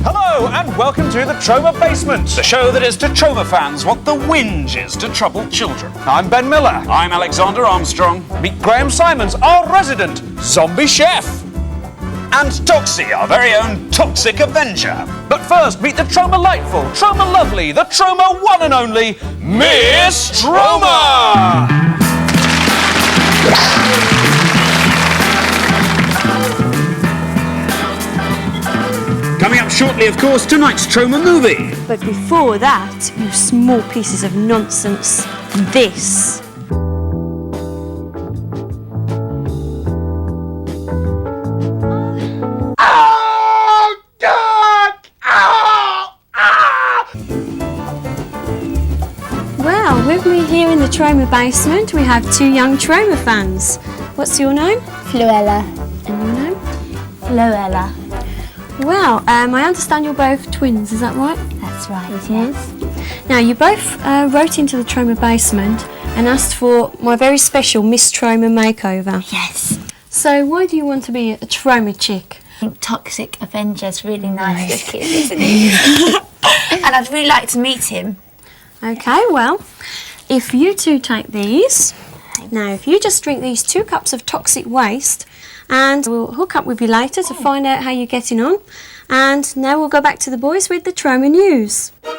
Hello and welcome to the Troma Basement, the show that is to Troma fans what the whinge is to troubled children. I'm Ben Miller. I'm Alexander Armstrong. Meet Graham Simons, our resident zombie chef. And Toxie, our very own Toxic Avenger. But first, meet the Troma-lightful, Troma-lovely, the Troma one and only Miss Troma! Coming up shortly, of course, tonight's Troma movie. But before that, you small pieces of nonsense, this. Oh, God! Ow! Ah! Well, with me here in the Troma basement, we have two young Troma fans. What's your name? Fluella. And your name? Fluella. Well, I understand you're both twins, is that right? That's right, yes. Now, you both wrote into the Troma basement and asked for my very special Miss Troma makeover. Yes. So, why do you want to be a Troma chick? I think Toxic Avenger's really nice looking, isn't he? And I'd really like to meet him. Okay, well, if you two take these, now if you just drink these 2 cups of toxic waste, and we'll hook up with you later to find out how you're getting on. And now we'll go back to the boys with the Troma news. It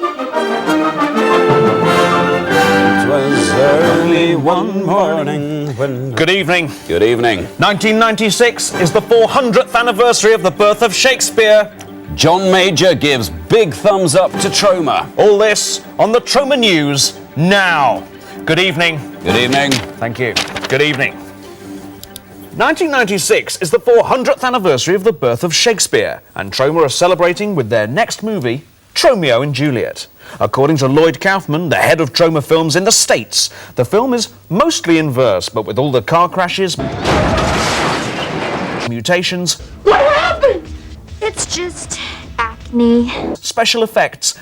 was early one morning when... Good evening. Good evening. 1996 is the 400th anniversary of the birth of Shakespeare. John Major gives big thumbs up to Troma. All this on the Troma News now. Good evening. Good evening. Thank you. Good evening. 1996 is the 400th anniversary of the birth of Shakespeare, and Troma are celebrating with their next movie, Tromeo and Juliet. According to Lloyd Kaufman, the head of Troma Films in the States, the film is mostly in verse, but with all the car crashes, mutations, What happened? It's just acne. special effects,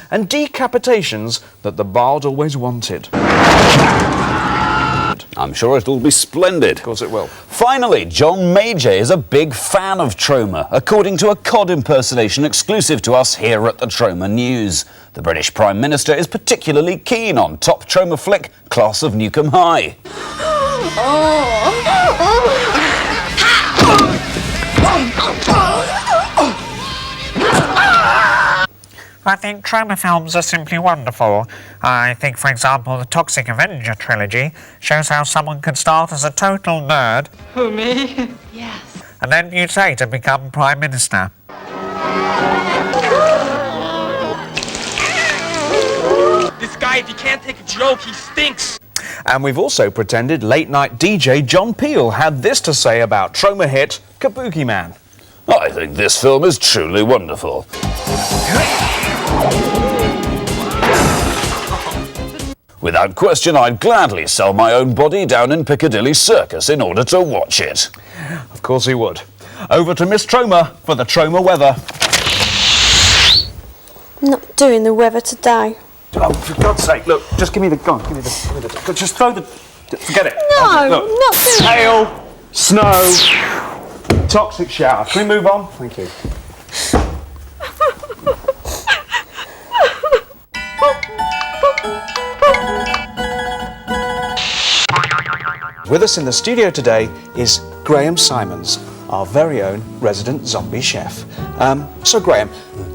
and decapitations that the bard always wanted. I'm sure it'll be splendid. Of course it will. Finally, John Major is a big fan of Troma, according to a cod impersonation exclusive to us here at the Troma News. The British Prime Minister is particularly keen on top Troma flick, Class of Newcomb High. I think Troma films are simply wonderful. I think, for example, the Toxic Avenger trilogy shows how someone can start as a total nerd. Who, me? Yes. And then mutate and become Prime Minister. This guy, if he can't take a joke, he stinks. And we've also pretended late-night DJ John Peel had this to say about Troma hit Kabuki Man. I think this film is truly wonderful. Without question, I'd gladly sell my own body down in Piccadilly Circus in order to watch it. Of course he would. Over to Miss Troma for the Troma weather. Not doing the weather today. Oh, for God's sake, look, just give me the gun. Give me the just throw the... Forget it. No, Look. not doing it. Hail, snow, toxic shower. Can we move on? Thank you. With us in the studio today is Graham Simons, our very own resident zombie chef. So Graham,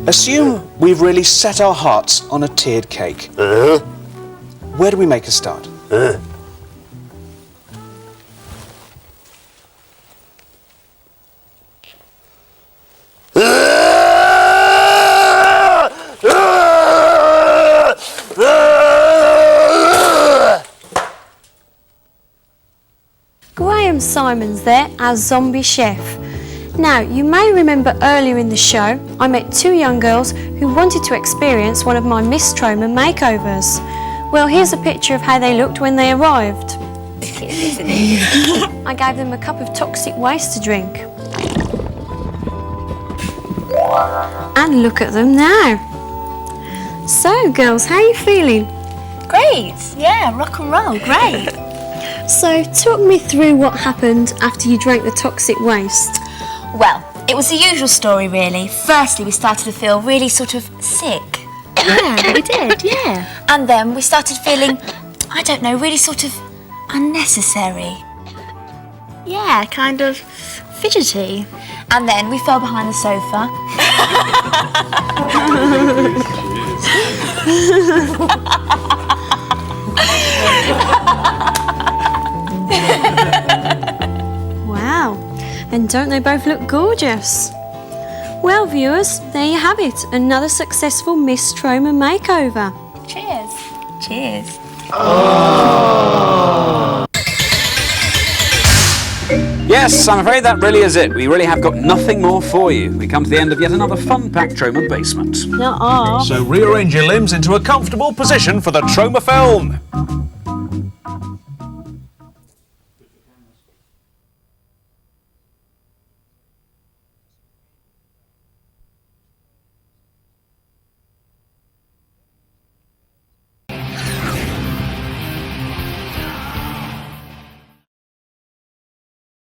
assume we've really set our hearts on a tiered cake. Where do we make a start? Simons there as Zombie Chef. Now, you may remember earlier in the show, I met two young girls who wanted to experience one of my Miss Troma makeovers. Well, here's a picture of how they looked when they arrived. I gave them a cup of toxic waste to drink. And look at them now. So, girls, how are you feeling? Great, yeah, rock and roll, great. So, talk me through what happened after you drank the toxic waste. Well, it was the usual story really. Firstly, we started to feel really sort of sick. Yeah, we did, yeah. And then we started feeling, I don't know, really sort of unnecessary. Yeah, kind of fidgety. And then we fell behind the sofa. Wow, and don't they both look gorgeous? Well, viewers, there you have it, another successful Miss Troma makeover. Cheers. Cheers. Yes, I'm afraid that really is it. We really have got nothing more for you. We come to the end of yet another fun-packed Troma basement. Nuh-uh. So rearrange your limbs into a comfortable position for the Troma film.